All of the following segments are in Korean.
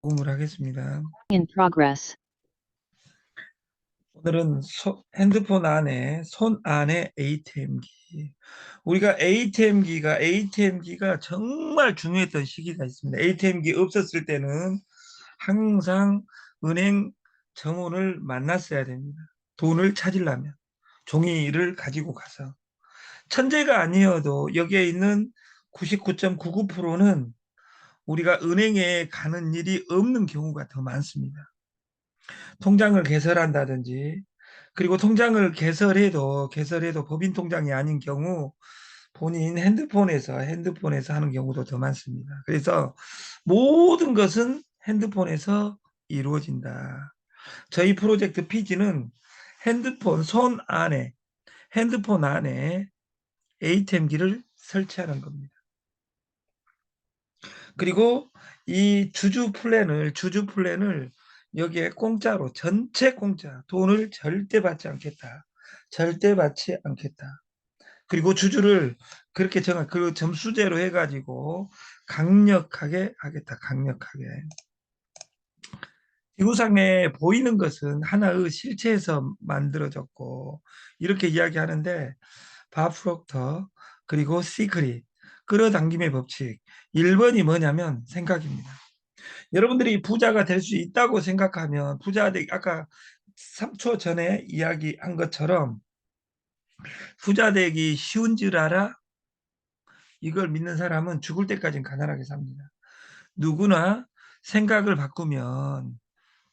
녹음을 하겠습니다. In progress. 오늘은 핸드폰 안에 손 안에 ATM기. 우리가 ATM기가 정말 중요했던 시기가 있습니다. ATM기 없었을 때는 항상 은행 정원을 만났어야 됩니다. 돈을 찾으려면 종이를 가지고 가서 천재가 아니어도 여기에 있는 99.99%는 우리가 은행에 가는 일이 없는 경우가 더 많습니다. 통장을 개설한다든지, 그리고 통장을 개설해도 법인 통장이 아닌 경우 본인 핸드폰에서 하는 경우도 더 많습니다. 그래서 모든 것은 핸드폰에서 이루어진다. 저희 프로젝트 피지는 핸드폰 손 안에 핸드폰 안에 ATM기를 설치하는 겁니다. 그리고 이 주주 플랜을 여기에 공짜로, 전체 공짜, 돈을 절대 받지 않겠다. 절대 받지 않겠다. 그리고 주주를 그렇게 그 점수제로 해가지고 강력하게 하겠다. 강력하게. 지구상에 보이는 것은 하나의 실체에서 만들어졌고, 이렇게 이야기하는데, 바프록터, 그리고 시크릿, 끌어당김의 법칙. 1번이 뭐냐면 생각입니다. 여러분들이 부자가 될 수 있다고 생각하면 아까 3초 전에 이야기한 것처럼 부자 되기 쉬운 줄 알아? 이걸 믿는 사람은 죽을 때까지는 가난하게 삽니다. 누구나 생각을 바꾸면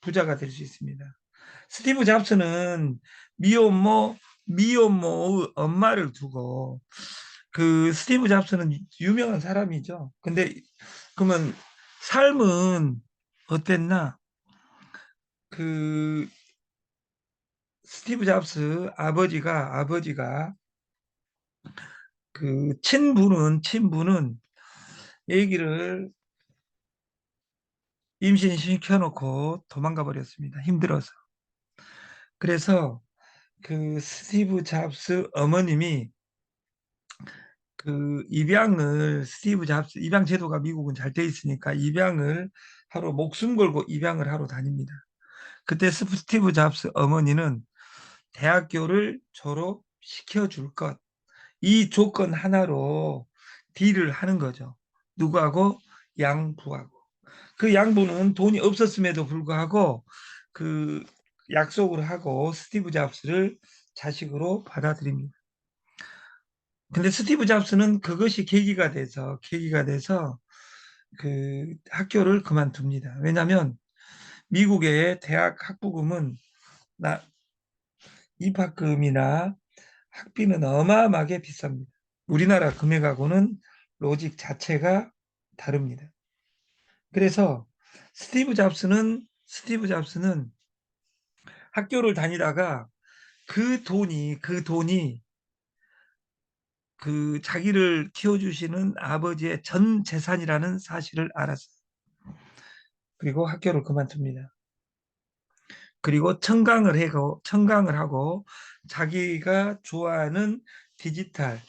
부자가 될 수 있습니다. 스티브 잡스는 미혼모 엄마를 두고, 그 스티브 잡스는 유명한 사람이죠. 근데 그러면 삶은 어땠나? 그 스티브 잡스 아버지가 그 친부는 얘기를 임신시켜놓고 도망가 버렸습니다. 힘들어서. 그래서 그 스티브 잡스 어머님이 그 스티브 잡스 입양 제도가 미국은 잘 돼 있으니까 입양을 하러 목숨 걸고 입양을 하러 다닙니다. 그때 스티브 잡스 어머니는 대학교를 졸업시켜 줄 것, 이 조건 하나로 딜을 하는 거죠. 누구하고? 양부하고. 그 양부는 돈이 없었음에도 불구하고 그 약속을 하고 스티브 잡스를 자식으로 받아들입니다. 근데 스티브 잡스는 그것이 계기가 돼서 그 학교를 그만둡니다. 왜냐하면 미국의 대학 학부금은 나 입학금이나 학비는 어마어마하게 비쌉니다. 우리나라 금액하고는 로직 자체가 다릅니다. 그래서 스티브 잡스는 학교를 다니다가 그 돈이 그 자기를 키워주시는 아버지의 전 재산이라는 사실을 알았어요. 그리고 학교를 그만둡니다. 그리고 청강을 하고 자기가 좋아하는 디지털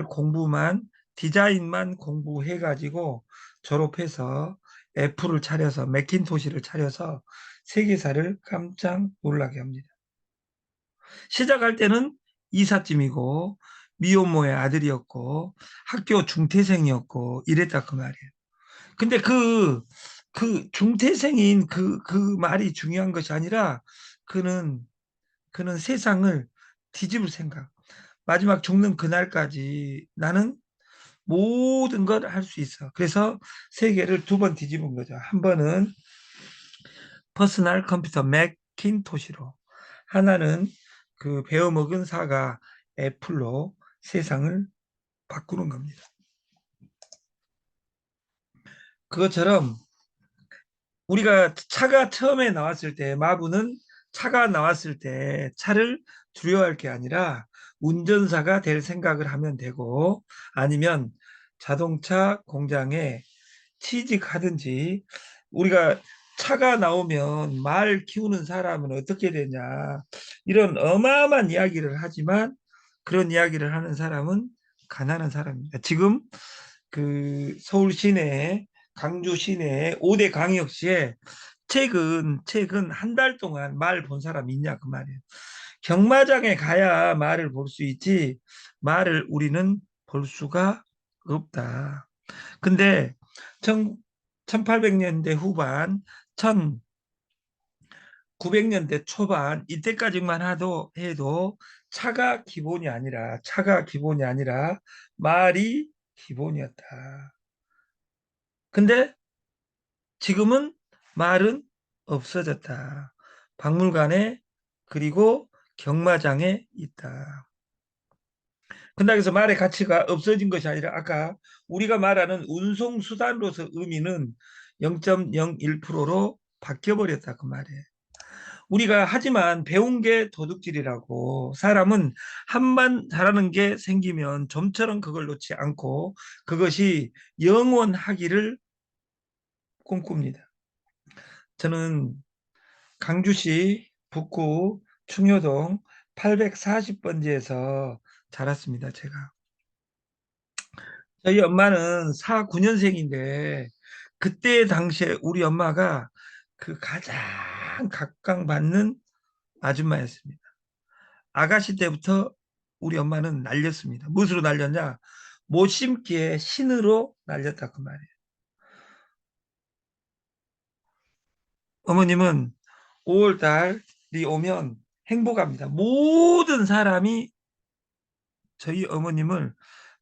공부만, 디자인만 공부해가지고 졸업해서 맥킨토시를 차려서 세계사를 깜짝 놀라게 합니다. 시작할 때는 이삿짐이고 미혼모의 아들이었고 학교 중퇴생이었고 이랬다 그 말이에요. 근데 그 중퇴생인 그 말이 중요한 것이 아니라 그는 그는 세상을 뒤집을 생각. 마지막 죽는 그날까지 나는 모든 걸 할 수 있어. 그래서 세계를 두 번 뒤집은 거죠. 한 번은 퍼스널 컴퓨터 맥킨토시로, 하나는 그 베어먹은 사과 애플로 세상을 바꾸는 겁니다. 그것처럼 우리가 차가 처음에 나왔을 때, 마부는 차가 나왔을 때 차를 두려워할 게 아니라 운전사가 될 생각을 하면 되고, 아니면 자동차 공장에 취직하든지. 우리가 차가 나오면 말 키우는 사람은 어떻게 되냐, 이런 어마어마한 이야기를 하지만 그런 이야기를 하는 사람은 가난한 사람입니다. 지금 그 서울 시내에 강주 시내 5대 광역시에 최근 한 달 동안 말 본 사람 있냐 그 말이에요. 경마장에 가야 말을 볼 수 있지 말을 우리는 볼 수가 없다. 근데 1800년대 후반, 1900년대 초반 이때까지만 해도 차가 기본이 아니라 말이 기본이었다. 근데 지금은 말은 없어졌다. 박물관에 그리고 경마장에 있다. 근데 그래서 말의 가치가 없어진 것이 아니라 아까 우리가 말하는 운송수단으로서 의미는 0.01%로 바뀌어버렸다 그 말이에요. 우리가 하지만 배운 게 도둑질이라고 사람은 한번 잘하는 게 생기면 좀처럼 그걸 놓지 않고 그것이 영원하기를 꿈꿉니다. 저는 강주시 북구 충효동 840번지에서 자랐습니다. 제가. 저희 엄마는 49년생인데 그때 당시에 우리 엄마가 그 가장 각광받는 아줌마였습니다. 아가씨 때부터 우리 엄마는 날렸습니다. 무엇으로 날렸냐? 못 심기에 신으로 날렸다 그 말이에요. 어머님은 5월 달이 오면 행복합니다. 모든 사람이 저희 어머님을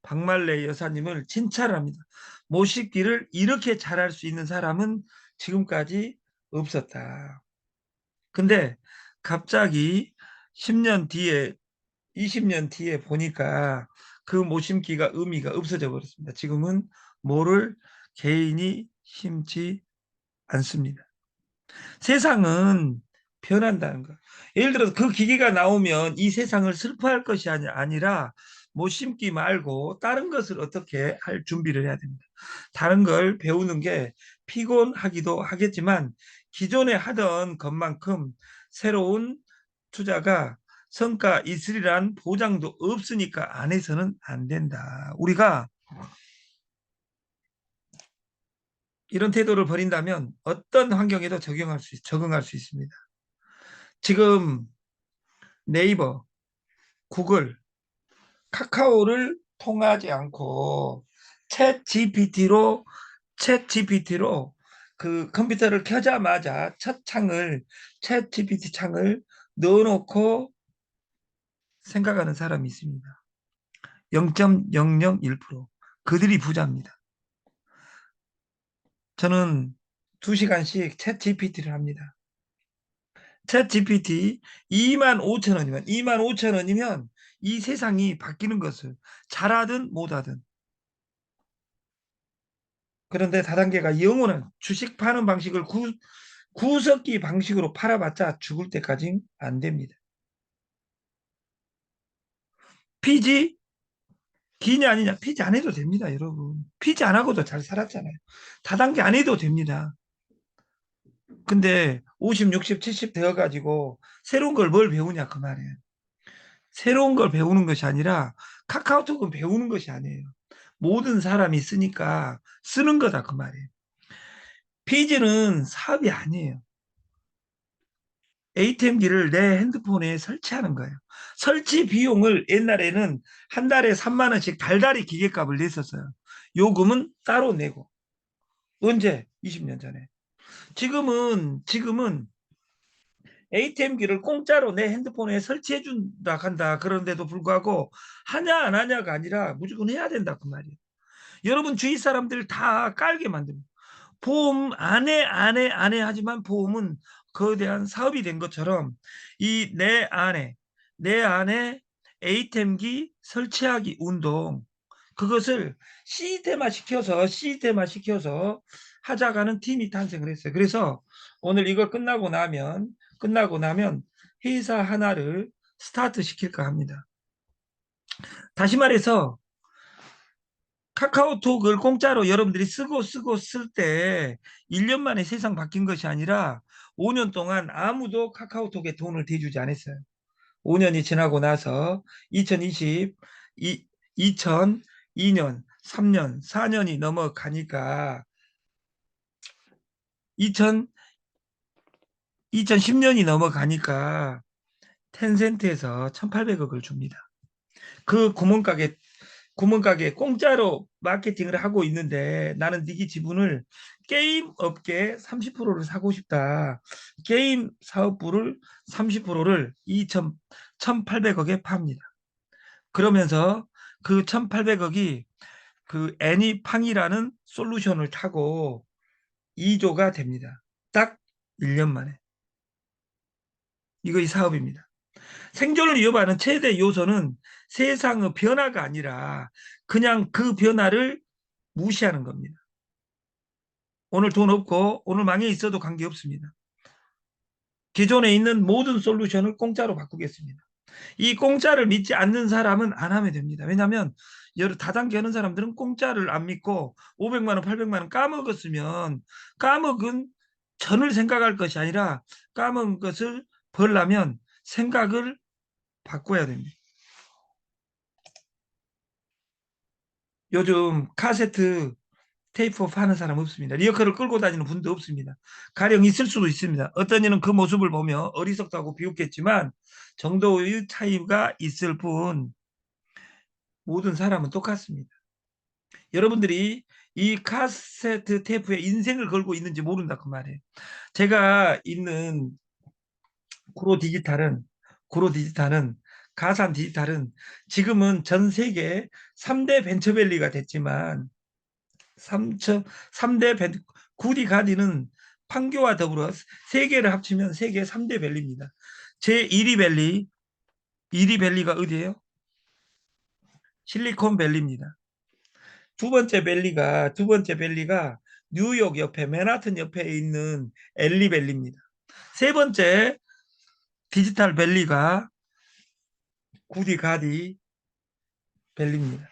박말래 여사님을 칭찬합니다. 못 심기를 이렇게 잘할 수 있는 사람은 지금까지 없었다. 근데 갑자기 10년 뒤에 20년 뒤에 보니까 그 모심기가 의미가 없어져 버렸습니다. 지금은 모를 개인이 심지 않습니다. 세상은 변한다는 거. 예를 들어서 그 기계가 나오면 이 세상을 슬퍼할 것이 아니라 못 심기 말고 다른 것을 어떻게 할 준비를 해야 됩니다. 다른 걸 배우는 게 피곤하기도 하겠지만 기존에 하던 것만큼 새로운 투자가 성과 있으리란 보장도 없으니까 안 해서는 안 된다. 우리가 이런 태도를 버린다면 어떤 환경에도 적응할 수 있습니다. 지금 네이버, 구글, 카카오를 통하지 않고 챗 GPT로 그 컴퓨터를 켜자마자 첫 창을 챗 GPT 창을 넣어놓고 생각하는 사람이 있습니다. 0.001%. 그들이 부자입니다. 저는 2시간씩 챗 GPT를 합니다. 챗 GPT 2만 5천 원이면 이 세상이 바뀌는 것을 잘하든 못하든. 그런데 다단계가 영원한 주식 파는 방식을 구석기 방식으로 팔아봤자 죽을 때까지 안 됩니다. 피지 기냐 아니냐 피지 안 해도 됩니다, 여러분. 피지 안 하고도 잘 살았잖아요. 다단계 안 해도 됩니다. 근데 50, 60, 70 되어가지고 새로운 걸 뭘 배우냐 그 말이에요. 새로운 걸 배우는 것이 아니라 카카오톡은 배우는 것이 아니에요. 모든 사람이 쓰니까 쓰는 거다 그 말이에요. 피지는 사업이 아니에요. ATM기를 내 핸드폰에 설치하는 거예요. 설치 비용을 옛날에는 한 달에 3만 원씩 달달이 기계값을 냈었어요. 요금은 따로 내고. 언제? 20년 전에. 지금은 ATM기를 공짜로 내 핸드폰에 설치해 준다 한다. 그런데도 불구하고 하냐 안 하냐가 아니라 무조건 해야 된다 그 말이에요. 여러분 주위 사람들 다 깔게 만듭니다. 보험 안 해 하지만 보험은 거대한 사업이 된 것처럼 이 내 안에 ATM기 설치하기 운동 그것을 시스템화 시켜서 하자가는 팀이 탄생을 했어요. 그래서 오늘 이걸 끝나고 나면 회사 하나를 스타트 시킬까 합니다. 다시 말해서 카카오톡을 공짜로 여러분들이 쓰고 쓸 때 1년 만에 세상 바뀐 것이 아니라 5년 동안 아무도 카카오톡에 돈을 대주지 않았어요. 5년이 지나고 나서 2002년, 3년, 4년이 넘어가니까 2000, 2010년이 넘어가니까 텐센트에서 1,800억을 줍니다. 그 구멍가게 공짜로 마케팅을 하고 있는데 나는 네 지분을 게임 업계 30%를 사고 싶다. 게임 사업부를 30%를 1,800억에 팝니다. 그러면서 그 1,800억이 그 애니팡이라는 솔루션을 타고 2조가 됩니다. 딱 1년 만에. 이거 이 사업입니다. 생존을 위협하는 최대 요소는 세상의 변화가 아니라 그냥 그 변화를 무시하는 겁니다. 오늘 돈 없고 오늘 망해 있어도 관계없습니다. 기존에 있는 모든 솔루션을 공짜로 바꾸겠습니다. 이 공짜를 믿지 않는 사람은 안 하면 됩니다. 왜냐하면 여러 다단계 하는 사람들은 공짜를 안 믿고 500만 원, 800만 원 까먹었으면 까먹은 전을 생각할 것이 아니라 까먹은 것을 벌려면 생각을 바꿔야 됩니다. 요즘 카세트 테이프 파는 사람 없습니다. 리어카를 끌고 다니는 분도 없습니다. 가령 있을 수도 있습니다. 어떤 이는 그 모습을 보며 어리석다고 비웃겠지만 정도의 차이가 있을 뿐 모든 사람은 똑같습니다. 여러분들이 이 카세트 테이프에 인생을 걸고 있는지 모른다 그 말이에요. 제가 있는 구로 디지털은 구로 디지털은 가산 디지털은 지금은 전 세계 3대 벤처밸리가 됐지만 3대 구디 가디는 판교와 더불어 세 개를 합치면 세계 3대 밸리입니다. 제 1위 밸리, 1위 밸리가 어디예요? 실리콘밸리입니다. 두 번째 밸리가 뉴욕 옆에 맨하튼 옆에 있는 엘리밸리입니다. 세 번째 디지털 밸리가 구디 가디 밸리입니다.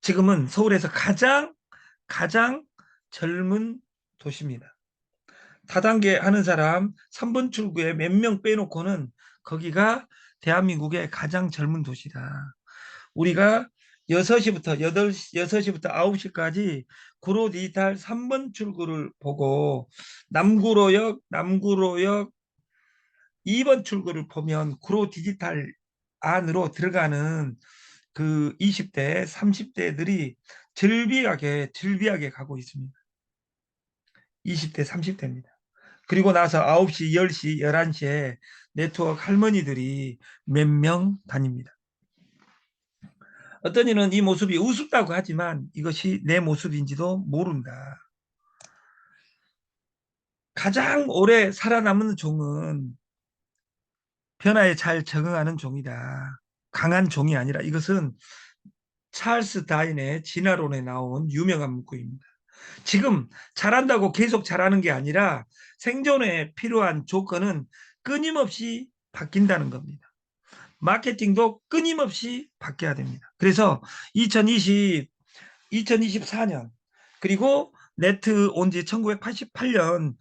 지금은 서울에서 가장 젊은 도시입니다. 다단계 하는 사람 3번 출구에 몇 명 빼놓고는 거기가 대한민국의 가장 젊은 도시다. 우리가 6시부터 8시, 6시부터 9시까지 구로 디지털 3번 출구를 보고 남구로역 2번 출구를 보면 구로 디지털 안으로 들어가는 그 20대, 30대들이 즐비하게 가고 있습니다. 20대, 30대입니다. 그리고 나서 9시, 10시, 11시에 네트워크 할머니들이 몇 명 다닙니다. 어떤 이는 이 모습이 우습다고 하지만 이것이 내 모습인지도 모른다. 가장 오래 살아남는 종은 변화에 잘 적응하는 종이다. 강한 종이 아니라 이것은 찰스 다인의 진화론에 나온 유명한 문구입니다. 지금 잘한다고 계속 잘하는 게 아니라 생존에 필요한 조건은 끊임없이 바뀐다는 겁니다. 마케팅도 끊임없이 바뀌어야 됩니다. 그래서 2024년 그리고 네트 온 지 1988년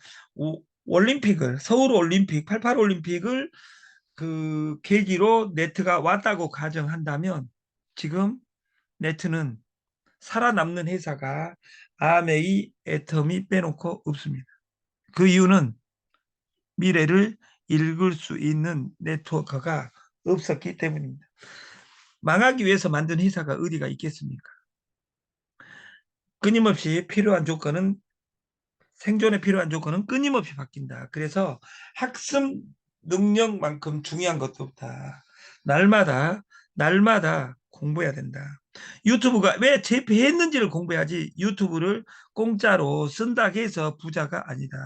올림픽을 서울 올림픽 88 올림픽을 그 계기로 네트가 왔다고 가정한다면 지금 네트는 살아남는 회사가 아메이, 애터미 빼놓고 없습니다. 그 이유는 미래를 읽을 수 있는 네트워크가 없었기 때문입니다. 망하기 위해서 만든 회사가 어디가 있겠습니까? 끊임없이 필요한 조건은 생존에 필요한 조건은 끊임없이 바뀐다. 그래서 학습 능력만큼 중요한 것도 없다. 날마다 공부해야 된다. 유튜브가 왜 재배했는지를 공부해야지 유튜브를 공짜로 쓴다고 해서 부자가 아니다.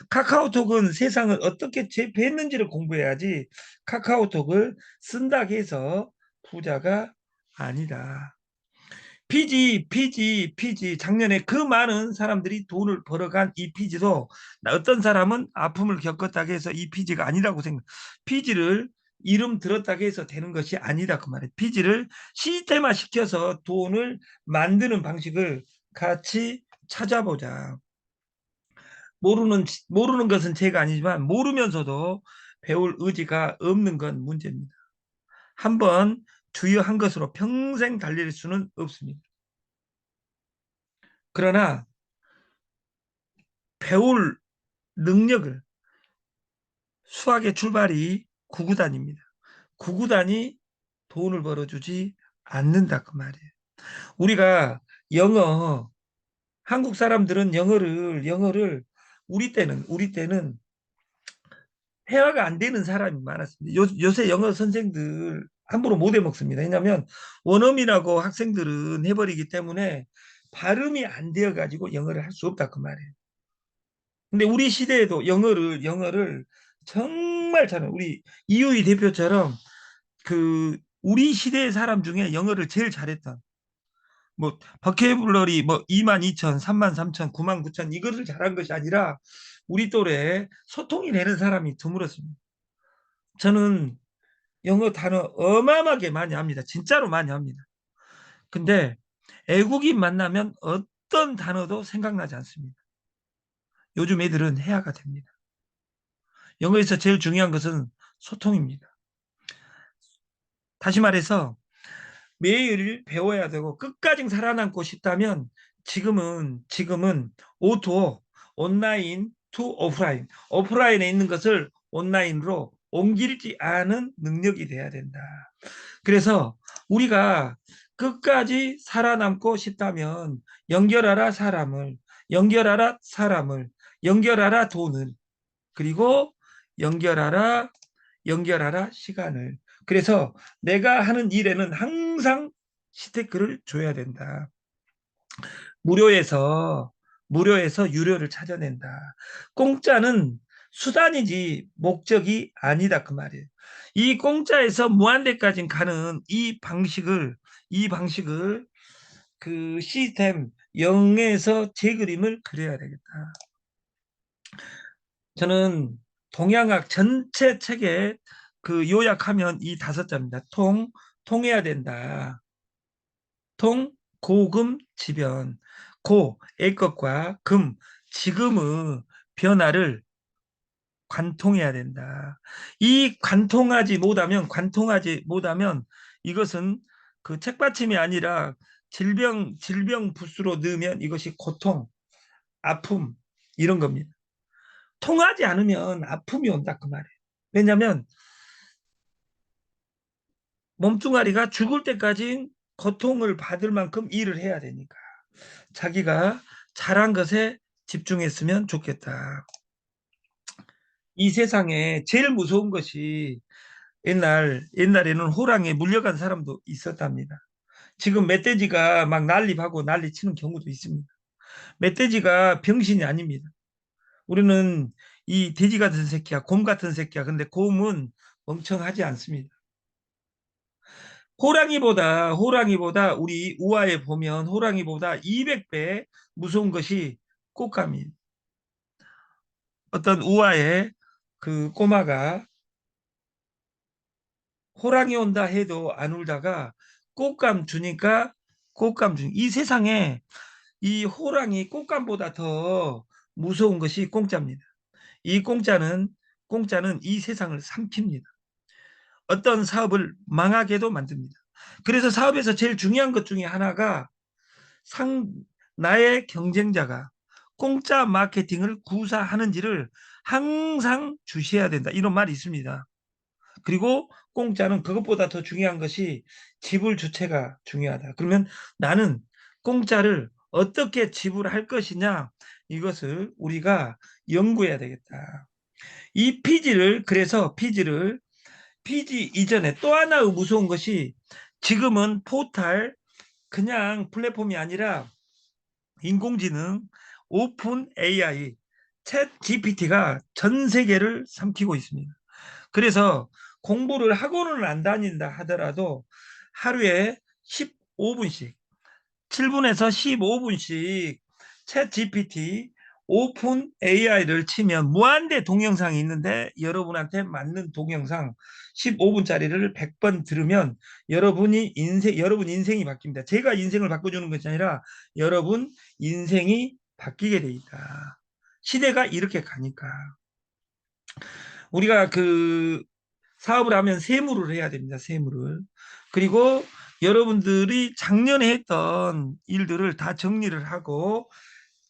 카카오톡은 세상을 어떻게 재배했는지를 공부해야지 카카오톡을 쓴다고 해서 부자가 아니다. 피지. 작년에 그 많은 사람들이 돈을 벌어간 이 피지도 어떤 사람은 아픔을 겪었다고 해서 이 피지가 아니라고 생각. 피지를 이름 들었다고 해서 되는 것이 아니다 그 말이에요. 피지를 시스템화 시켜서 돈을 만드는 방식을 같이 찾아보자. 모르는 것은 죄가 아니지만 모르면서도 배울 의지가 없는 건 문제입니다. 한번 주요한 것으로 평생 달릴 수는 없습니다. 그러나 배울 능력을 수학의 출발이 구구단입니다. 구구단이 돈을 벌어주지 않는다 그 말이에요. 우리가 영어 한국 사람들은 영어를 우리 때는 회화가 안 되는 사람이 많았습니다. 요새 영어 선생들 함부로 못 해먹습니다. 왜냐하면 원어민하고 학생들은 해버리기 때문에 발음이 안 되어가지고 영어를 할 수 없다 그 말이에요. 근데 우리 시대에도 영어를 정말 잘해요. 우리 이유희 대표처럼 그 우리 시대의 사람 중에 영어를 제일 잘했던 뭐 버케블러리 뭐 22,000, 33,000, 99,000 이거를 잘한 것이 아니라 우리 또래 소통이 되는 사람이 드물었습니다. 저는 영어 단어 어마어마하게 많이 합니다. 진짜로 많이 합니다. 근데 외국인 만나면 어떤 단어도 생각나지 않습니다. 요즘 애들은 해야가 됩니다. 영어에서 제일 중요한 것은 소통입니다. 다시 말해서 매일 배워야 되고 끝까지 살아남고 싶다면 지금은 오토 온라인 투 오프라인에 있는 것을 온라인으로 옮기지 않은 능력이 돼야 된다. 그래서 우리가 끝까지 살아남고 싶다면 연결하라 사람을 연결하라 돈을 그리고 연결하라 연결하라 시간을. 그래서 내가 하는 일에는 항상 스테이크를 줘야 된다. 무료에서 무료에서 유료를 찾아낸다. 공짜는 수단이지 목적이 아니다 그 말이에요. 이 공짜에서 무한대까지 가는 이 방식을 그 시스템 0에서 제 그림을 그려야 되겠다. 저는 동양학 전체 책에 그 요약하면 이 5자입니다. 통해야 된다. 고금지변. 애것과 지금의 변화를 관통해야 된다. 이 관통하지 못하면 이것은 그 책받침이 아니라 질병 부스로 넣으면 이것이 고통, 아픔 이런 겁니다. 통하지 않으면 아픔이 온다 그 말이에요. 왜냐하면 몸뚱아리가 죽을 때까지 고통을 받을 만큼 일을 해야 되니까 자기가 잘한 것에 집중했으면 좋겠다. 이 세상에 제일 무서운 것이 옛날에는 호랑이에 물려간 사람도 있었답니다. 지금 멧돼지가 막 난립하고 난리치는 경우도 있습니다. 멧돼지가 병신이 아닙니다. 우리는 이 돼지 같은 새끼야, 곰 같은 새끼야. 근데 곰은 멍청하지 않습니다. 호랑이보다 우리 우화에 보면 호랑이보다 200배 무서운 것이 꽃감이에요. 어떤 우화에 그 꼬마가 호랑이 온다 해도 안 울다가 꽃감 주니까 이 세상에 이 호랑이 꽃감보다 더 무서운 것이 공짜입니다. 이 공짜는 이 세상을 삼킵니다. 어떤 사업을 망하게도 만듭니다. 그래서 사업에서 제일 중요한 것 중에 하나가 상 나의 경쟁자가 공짜 마케팅을 구사하는지를 항상 주시해야 된다. 이런 말이 있습니다. 그리고 공짜는 그것보다 더 중요한 것이 지불 주체가 중요하다. 그러면 나는 공짜를 어떻게 지불할 것이냐 이것을 우리가 연구해야 되겠다. 이 피지 이전에 또 하나의 무서운 것이 지금은 포탈 그냥 플랫폼이 아니라 인공지능 오픈 AI 챗 GPT가 전 세계를 삼키고 있습니다. 그래서 공부를 학원을 안 다닌다 하더라도 하루에 15분씩 7분에서 15분씩 챗 GPT 오픈 AI를 치면 무한대 동영상이 있는데 여러분한테 맞는 동영상 15분짜리를 100번 들으면 여러분 인생이 바뀝니다. 제가 인생을 바꿔주는 것이 아니라 여러분 인생이 바뀌게 돼 있다. 시대가 이렇게 가니까 우리가 그 사업을 하면 세무를 해야 됩니다. 세무를. 그리고 여러분들이 작년에 했던 일들을 다 정리를 하고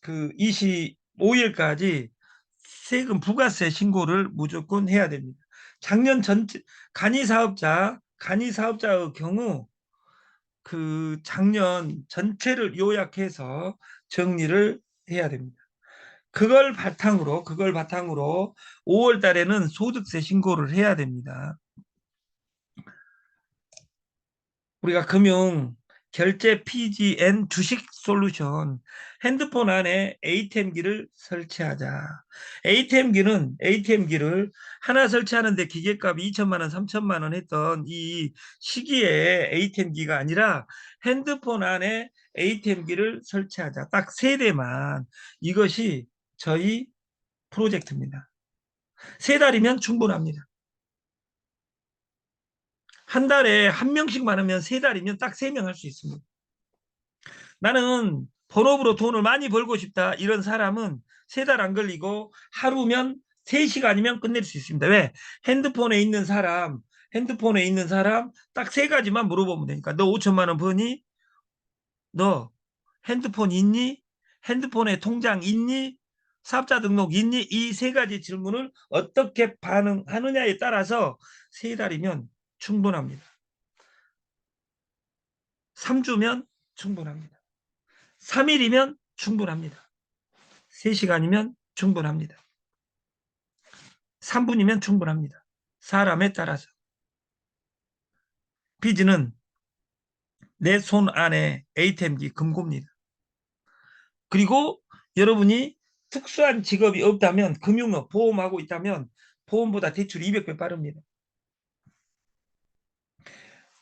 그 5일까지 세금 부가세 신고를 무조건 해야 됩니다. 작년 전체 간이 사업자의 경우 그 작년 전체를 요약해서 정리를 해야 됩니다. 그걸 바탕으로 5월 달에는 소득세 신고를 해야 됩니다. 우리가 금융 결제 PGN 주식 솔루션 핸드폰 안에 ATM기를 설치하자. ATM기를 하나 설치하는데 기계값이 2천만 원, 3천만 원 했던 이 시기에 ATM기가 아니라 핸드폰 안에 ATM기를 설치하자. 딱 세 대만. 이것이 저희 프로젝트입니다. 세 달이면 충분합니다. 한 달에 한 명씩 많으면 세 달이면 딱 세 명 할 수 있습니다. 나는 본업으로 돈을 많이 벌고 싶다. 이런 사람은 세 달 안 걸리고 하루면 3시간이면 끝낼 수 있습니다. 왜? 핸드폰에 있는 사람 딱 세 가지만 물어보면 되니까. 너 5천만 원 버니? 너 핸드폰 있니? 핸드폰에 통장 있니? 사업자 등록 있니? 이 세 가지 질문을 어떻게 반응하느냐에 따라서 세 달이면 충분합니다. 3주면 충분합니다. 3일이면 충분합니다. 3시간이면 충분합니다. 3분이면 충분합니다. 사람에 따라서. 비즈는 내 손 안에 ATM기 금고입니다. 그리고 여러분이 특수한 직업이 없다면 금융업 보험하고 있다면 보험보다 대출 200배 빠릅니다.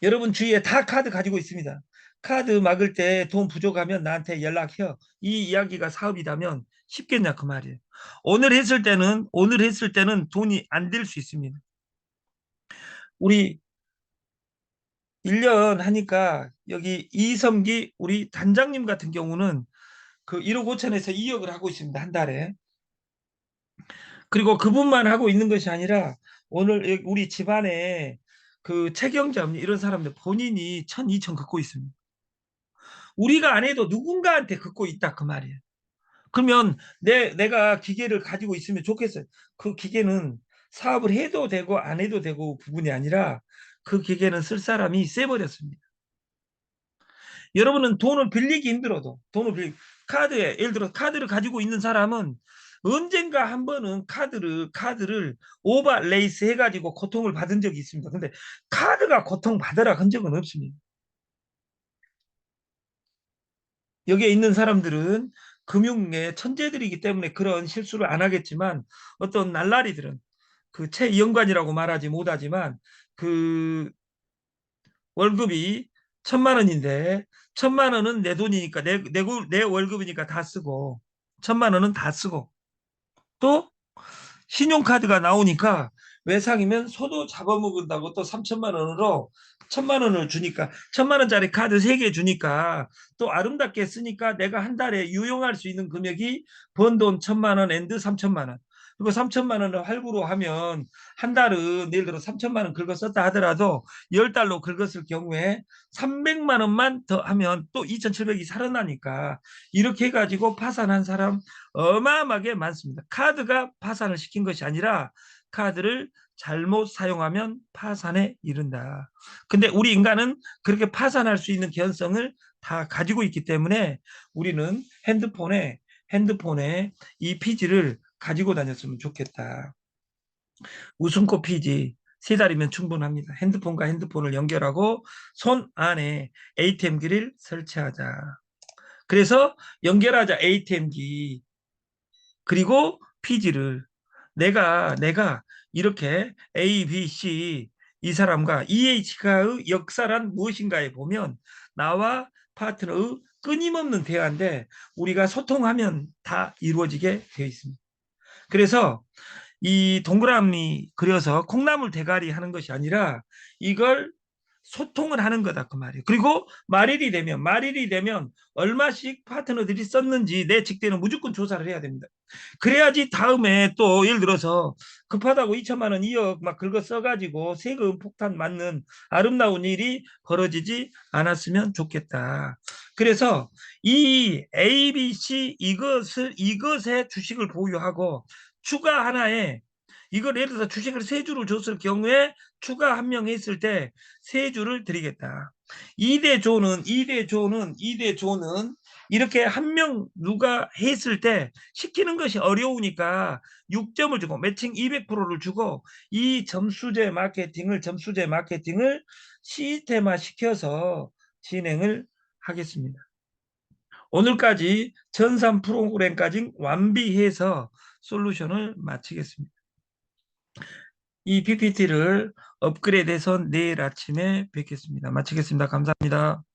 여러분 주위에 다 카드 가지고 있습니다. 카드 막을 때 돈 부족하면 나한테 연락해. 이 이야기가 사업이라면 쉽겠냐 그 말이에요. 오늘 했을 때는 돈이 안 될 수 있습니다. 우리 1년 하니까 여기 이성기 우리 단장님 같은 경우는 그 1억 5천에서 2억을 하고 있습니다. 한 달에. 그리고 그분만 하고 있는 것이 아니라 오늘 우리 집안에 그 최경점 이런 사람들 본인이 1,000, 2천 긋고 있습니다. 우리가 안 해도 누군가한테 긋고 있다 그 말이에요. 그러면 내가 기계를 가지고 있으면 좋겠어요. 그 기계는 사업을 해도 되고 안 해도 되고 부분이 아니라 그 기계는 쓸 사람이 세버렸습니다. 여러분은 돈을 빌리기 힘들어도 카드에 예를 들어 카드를 가지고 있는 사람은 언젠가 한 번은 카드를 오버레이스 해가지고 고통을 받은 적이 있습니다. 근데 카드가 고통 받으라 한 적은 없습니다. 여기에 있는 사람들은 금융의 천재들이기 때문에 그런 실수를 안 하겠지만 어떤 날라리들은 그 최이영관이라고 말하지 못하지만 그 월급이 1,000만 원인데 1,000만 원은 내 돈이니까 내 월급이니까 다 쓰고 1,000만 원은 다 쓰고 또 신용카드가 나오니까 외상이면 소도 잡아먹은다고 또 3천만 원으로 1,000만 원을 주니까 1,000만 원짜리 카드 3개 주니까 또 아름답게 쓰니까 내가 한 달에 유용할 수 있는 금액이 번 돈 1,000만 원 앤드 3천만 원. 그리고 3천만 원을 할부로 하면 한 달은 예를 들어 3천만 원 긁어 썼다 하더라도 10달로 긁었을 경우에 300만 원만 더 하면 또 2,700이 살아나니까 이렇게 해가지고 파산한 사람 어마어마하게 많습니다. 카드가 파산을 시킨 것이 아니라 카드를 잘못 사용하면 파산에 이른다. 근데 우리 인간은 그렇게 파산할 수 있는 개연성을 다 가지고 있기 때문에 우리는 핸드폰에 이 피지를 가지고 다녔으면 좋겠다. 웃음꽃 피지 3달이면 충분합니다. 핸드폰과 핸드폰을 연결하고 손 안에 ATM기를 설치하자. 그래서 연결하자 ATM기 그리고 피지를 내가 이렇게 A, B, C 이 사람과 EH가의 역사란 무엇인가에 보면 나와 파트너의 끊임없는 대화인데 우리가 소통하면 다 이루어지게 되어 있습니다. 그래서 이 동그라미 그려서 콩나물 대가리 하는 것이 아니라 이걸 소통을 하는 거다 그 말이에요. 그리고 말일이 되면 얼마씩 파트너들이 썼는지 내 직대는 무조건 조사를 해야 됩니다. 그래야지 다음에 또 예를 들어서 급하다고 2천만 원, 2억 막 긁어 써가지고 세금 폭탄 맞는 아름다운 일이 벌어지지 않았으면 좋겠다. 그래서 이 ABC 이것의 주식을 보유하고 추가 하나에 이걸 예를 들어서 주식을 세 주를 줬을 경우에 추가 한 명 했을 때 세 주를 드리겠다. 2대 조는 이렇게 한 명 누가 했을 때 시키는 것이 어려우니까 6점을 주고 매칭 200%를 주고 이 점수제 마케팅을 시스템화 시켜서 진행을 하겠습니다. 오늘까지 전산 프로그램까지 완비해서 솔루션을 마치겠습니다. 이 PPT를 업그레이드해서 내일 아침에 뵙겠습니다. 마치겠습니다. 감사합니다.